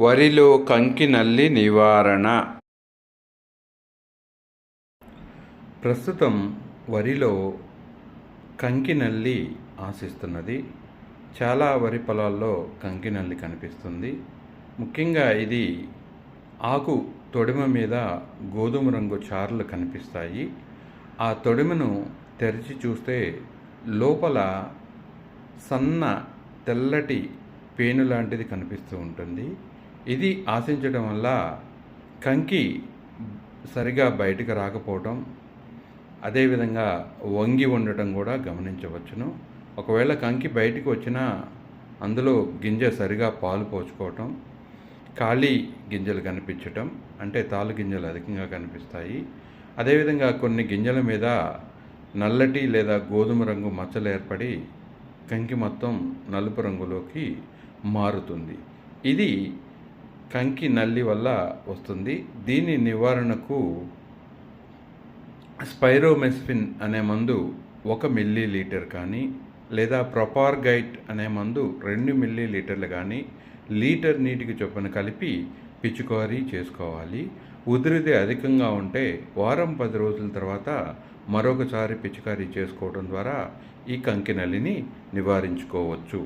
వరిలో కంకి నల్లి నివారణ. ప్రస్తుతం వరిలో కంకి నల్లి ఆశిస్తున్నది. చాలా వరి పొలాల్లో కంకి నల్లి కనిపిస్తుంది. ముఖ్యంగా ఇది ఆకు తొడిమ మీద గోధుమ రంగు చారలు కనిపిస్తాయి. ఆ తొడిమను తెరిచి చూస్తే లోపల సన్న తెల్లటి పేను లాంటిది కనిపిస్తూ ఉంటుంది. ఇది ఆశించడం వల్ల కంకి సరిగా బయటకు రాకపోవటం, అదేవిధంగా వంగి ఉండటం కూడా గమనించవచ్చును. ఒకవేళ కంకి బయటికి వచ్చినా అందులో గింజ సరిగా పాలు పోచుకోవటం, ఖాళీ గింజలు కనిపించటం, అంటే తాలు గింజలు అధికంగా కనిపిస్తాయి. అదేవిధంగా కొన్ని గింజల మీద నల్లటి లేదా గోధుమ రంగు మచ్చలు ఏర్పడి కంకి మొత్తం నలుపు రంగులోకి మారుతుంది. ఇది కంకి నల్లి వల్ల వస్తుంది. దీని నివారణకు స్పైరోమెస్ఫిన్ అనే మందు 1 మిల్లీలీటర్ కానీ, లేదా ప్రొపార్గైట్ అనే మందు 2 మిల్లీలీటర్లు కానీ లీటర్ నీటికి చొప్పున కలిపి పిచికారీ చేసుకోవాలి. ఉధృతి అధికంగా ఉంటే వారం 10 రోజుల తర్వాత మరొకసారి పిచికారీ చేసుకోవడం ద్వారా ఈ కంకి నల్లిని నివారించుకోవచ్చు.